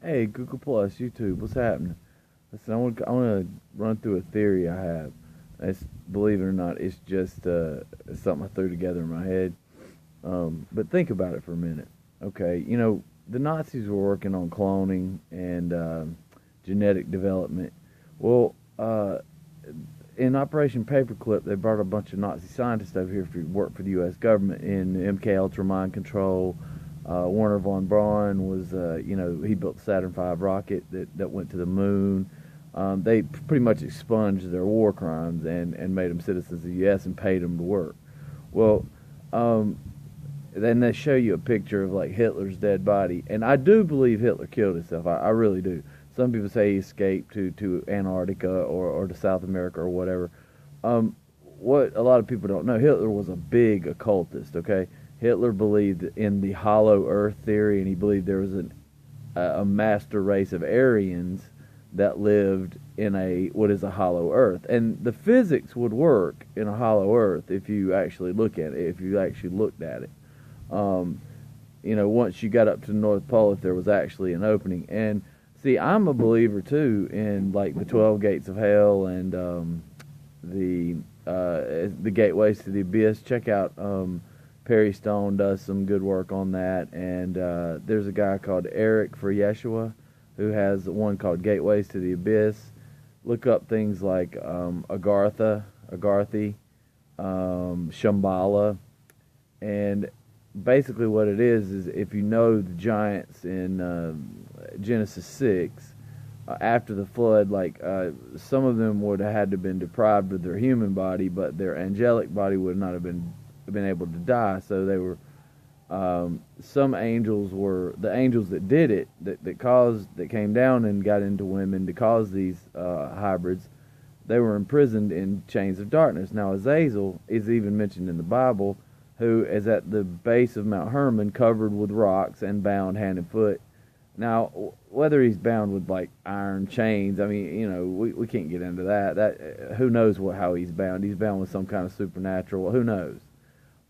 Hey, Google Plus, YouTube, what's happening? Listen, I want to run through a theory I have. It's, believe it or not, it's just something I threw together in my head. But think about it for a minute. Okay, the Nazis were working on cloning and genetic development. Well, in Operation Paperclip, they brought a bunch of Nazi scientists over here to work for the U.S. government in MK Ultra mind control. Werner von Braun was, he built the Saturn V rocket that went to the moon. They pretty much expunged their war crimes and made them citizens of the U.S. and paid them to work. Well, then they show you a picture of like Hitler's dead body, and I do believe Hitler killed himself. I really do. Some people say he escaped to Antarctica or to South America or whatever. What a lot of people don't know, Hitler was a big occultist. Okay, Hitler believed in the hollow Earth theory, and he believed there was a master race of Aryans that lived in what is a hollow Earth, and the physics would work in a hollow Earth if you actually look at it. If you actually looked at it, once you got up to the North Pole, if there was actually an opening. And see, I'm a believer too in like the 12 gates of hell and the gateways to the abyss. Check out Perry Stone does some good work on that, and there's a guy called Eric for Yeshua who has one called Gateways to the Abyss. Look up things like Agartha, Shambhala, and basically what it is if you know the giants in Genesis 6, after the flood, some of them would have had to have been deprived of their human body, but their angelic body would not have been able to die. So they were, some angels were, the angels that did it, that came down and got into women to cause these hybrids, they were imprisoned in chains of darkness. Now Azazel is even mentioned in the Bible, who is at the base of Mount Hermon, covered with rocks and bound hand and foot. Now, whether he's bound with like iron chains, I mean, we can't get into that. Who knows how he's bound? He's bound with some kind of supernatural. Who knows?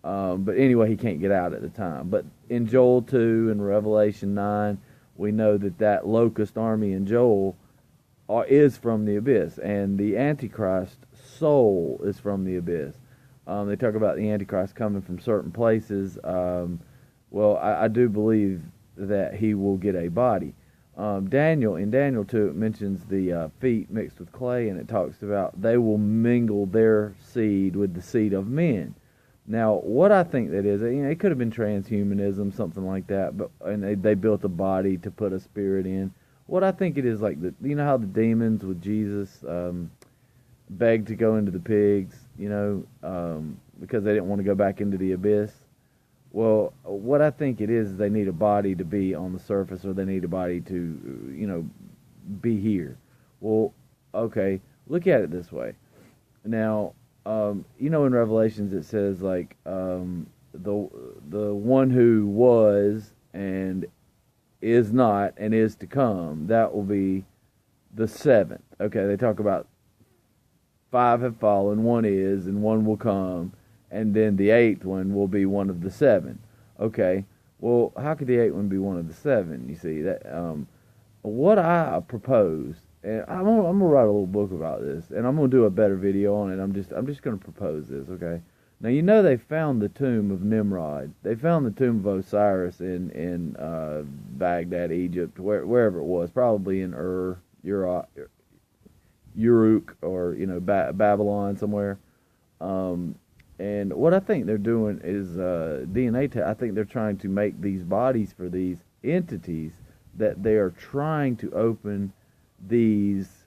But anyway, he can't get out at the time. But in Joel 2 and Revelation 9, we know that locust army in Joel is from the abyss, and the Antichrist soul is from the abyss. They talk about the Antichrist coming from certain places. Well, I do believe that he will get a body. In Daniel 2, it mentions the feet mixed with clay, and it talks about they will mingle their seed with the seed of men. Now, what I think that is, it could have been transhumanism, something like that, and they built a body to put a spirit in. What I think it is, like, how the demons with Jesus begged to go into the pigs, because they didn't want to go back into the abyss. Well, what I think it is they need a body to be on the surface, or they need a body to, be here. Well, okay, look at it this way. Now, in Revelations it says like the one who was and is not and is to come, that will be the seventh. Okay, they talk about 5 have fallen, 1 is, and 1 will come, and then the 8th one will be one of the 7. Okay, well, how could the 8th one be one of the 7? You see that what I propose. And I'm gonna write a little book about this, and I'm gonna do a better video on it. I'm just gonna propose this, okay? Now they found the tomb of Nimrod. They found the tomb of Osiris in Baghdad, Egypt, wherever it was, probably in Uruk, or Babylon somewhere. And what I think they're doing is DNA test. I think they're trying to make these bodies for these entities that they are trying to open these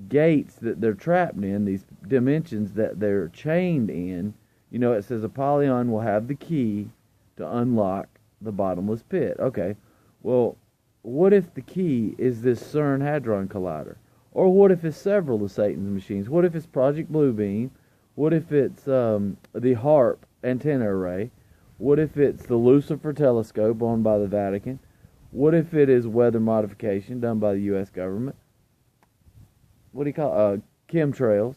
gates that they're trapped in, these dimensions that they're chained in. It says Apollyon will have the key to unlock the bottomless pit. Okay, well, what if the key is this Cern Hadron Collider? Or what if it's several of Satan's machines? What if it's Project Bluebeam? What if it's the HARP antenna array? What if it's the Lucifer telescope owned by the Vatican? What if it is weather modification done by the U.S. government? What do you call it? Chemtrails?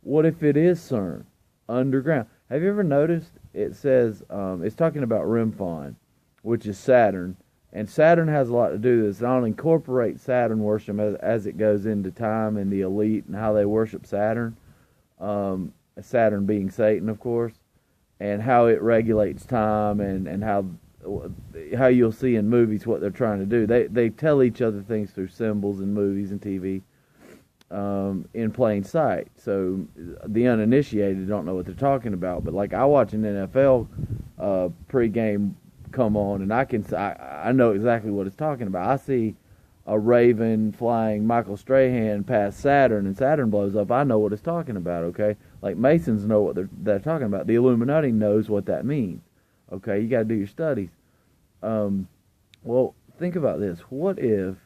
What if it is CERN, underground? Have you ever noticed it says, it's talking about Rimfon, which is Saturn, And Saturn has a lot to do with this. Not only incorporate Saturn worship as it goes into time and the elite and how they worship Saturn, Saturn being Satan, of course, and how it regulates time and how you'll see in movies what they're trying to do. They tell each other things through symbols in movies and TV in plain sight. So the uninitiated don't know what they're talking about. But like I watch an NFL pregame come on, and I know exactly what it's talking about. I see a Raven flying Michael Strahan past Saturn, and Saturn blows up. I know what it's talking about. Okay, like Masons know what they're talking about. The Illuminati knows what that means. Okay, you got to do your studies. Well, think about this. What if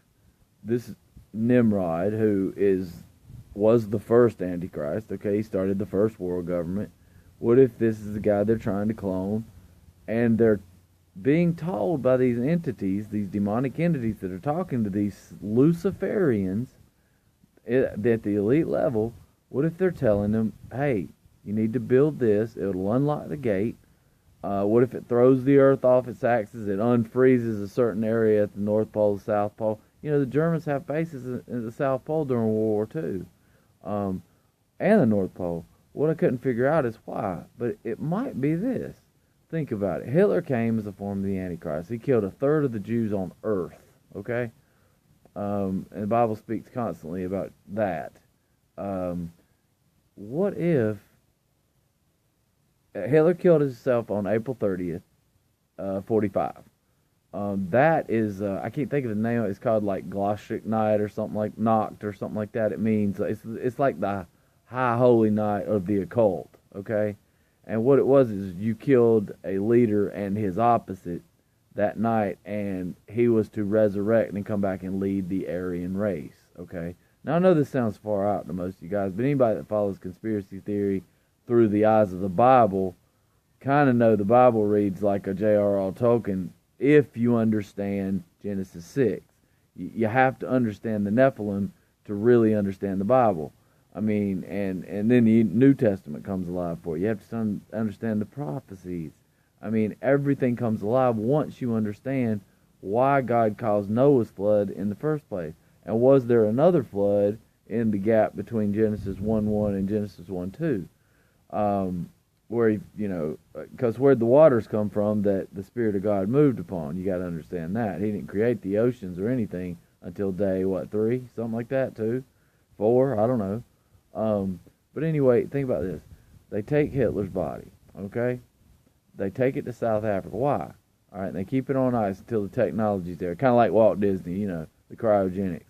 this Nimrod, who was the first Antichrist, okay, he started the first world government. What if this is the guy they're trying to clone, and they're being told by these entities, these demonic entities that are talking to these Luciferians at the elite level, what if they're telling them, hey, you need to build this, it'll unlock the gate. What if it throws the Earth off its axis, it unfreezes a certain area at the North Pole, the South Pole. You know, the Germans have bases in the South Pole during World War II, and the North Pole. What I couldn't figure out is why, but it might be this. Think about it. Hitler came as a form of the Antichrist. He killed a third of the Jews on Earth, okay? And the Bible speaks constantly about that. What if Hitler killed himself on April 30th, 45? That is, I can't think of the name. It's called like Glostric Night or something like Noct or something like that. It means, it's like the high holy night of the occult, okay? And what it was is you killed a leader and his opposite that night, and he was to resurrect and come back and lead the Aryan race, okay? Now, I know this sounds far out to most of you guys, but anybody that follows conspiracy theory through the eyes of the Bible kind of know the Bible reads like a J.R.R. Tolkien if you understand Genesis 6. You have to understand the Nephilim to really understand the Bible. I mean, and then the New Testament comes alive for you. You have to understand the prophecies. I mean, everything comes alive once you understand why God caused Noah's flood in the first place. And was there another flood in the gap between Genesis 1:1 and Genesis 1:2? Where, you know, because where'd the waters come from that the Spirit of God moved upon? You got to understand that. He didn't create the oceans or anything until day, 3? Something like that, 2? 4? I don't know. But anyway, think about this. They take Hitler's body, okay? They take it to South Africa. Why? All right, and they keep it on ice until the technology's there. Kind of like Walt Disney, you know, the cryogenics.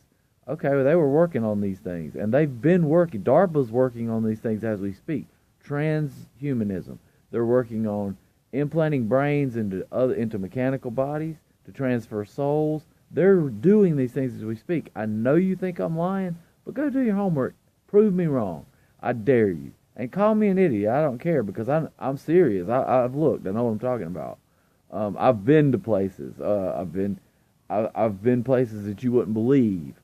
Okay, well, they were working on these things, and they've been working. DARPA's working on these things as we speak. Transhumanism. They're working on implanting brains into mechanical bodies to transfer souls. They're doing these things as we speak. I know you think I'm lying, but go do your homework. Prove me wrong. I dare you. And call me an idiot. I don't care, because I'm serious. I've looked. I know what I'm talking about. I've been to places. I've been places that you wouldn't believe.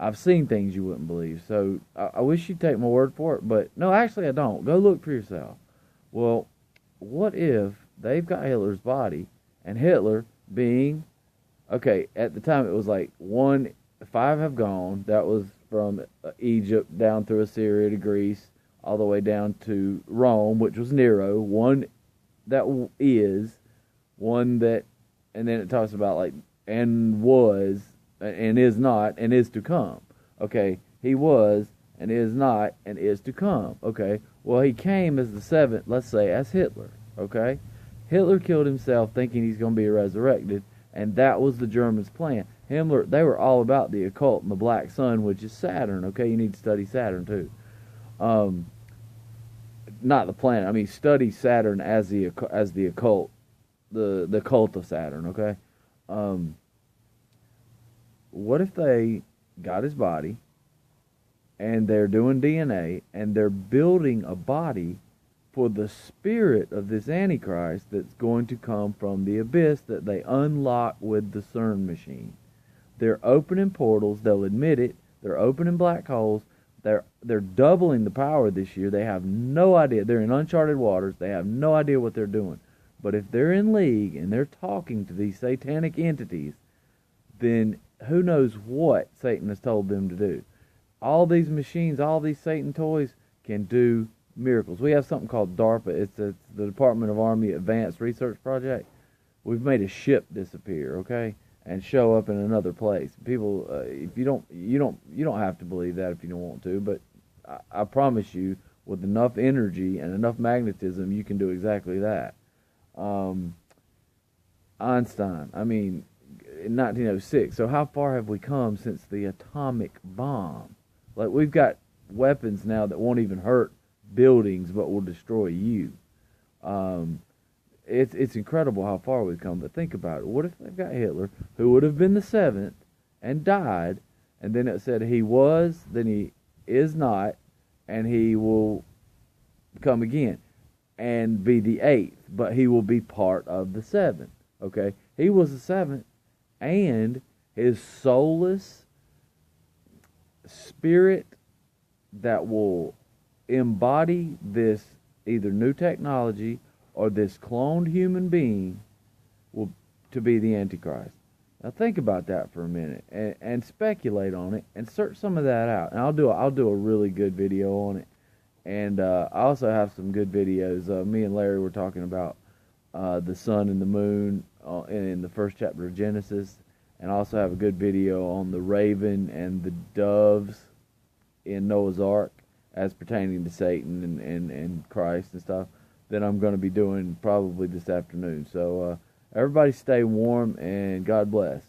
I've seen things you wouldn't believe. So I wish you'd take my word for it. But no, actually I don't. Go look for yourself. Well, what if they've got Hitler's body, and Hitler being, okay, at the time it was like 5 have gone. That was from Egypt down through Assyria to Greece, all the way down to Rome, which was Nero. 1 that is, 1 that, and then it talks about like, and was, and is not, and is to come. Okay, he was, and is not, and is to come. Okay, well, he came as the 7th, let's say, as Hitler. Okay, Hitler killed himself thinking he's going to be resurrected, and that was the Germans' plan. Himmler, they were all about the occult and the black sun, which is Saturn. Okay, you need to study Saturn too. Not the planet. I mean, study Saturn as the occult, the cult of Saturn. Okay. What if they got his body, and they're doing DNA, and they're building a body for the spirit of this Antichrist that's going to come from the abyss that they unlock with the Cern machine? They're opening portals. They'll admit it. They're opening black holes. They're doubling the power this year. They have no idea. They're in uncharted waters. They have no idea what they're doing. But if they're in league and they're talking to these satanic entities, then who knows what Satan has told them to do. All these machines, all these Satan toys can do miracles. We have something called DARPA. It's the Department of Army Advanced Research Project. We've made a ship disappear, okay, and show up in another place. People, if you don't have to believe that if you don't want to, but I promise you, with enough energy and enough magnetism, you can do exactly that. Einstein, I mean, in 1906. So how far have we come since the atomic bomb? Like, we've got weapons now that won't even hurt buildings, but will destroy you. It's incredible how far we've come. But think about it. What if they've got Hitler, who would have been the 7th and died, and then it said he was, then he is not, and he will come again and be the 8th, but he will be part of the 7th. Okay, he was the 7th, and his soulless spirit that will embody this either new technology or this cloned human being will to be the Antichrist. Now think about that for a minute and speculate on it and search some of that out. And I'll do a really good video on it. And I also have some good videos. Me and Larry were talking about the sun and the moon in the first chapter of Genesis. And I also have a good video on the raven and the doves in Noah's Ark as pertaining to Satan and Christ and stuff that I'm going to be doing probably this afternoon. So everybody stay warm and God bless.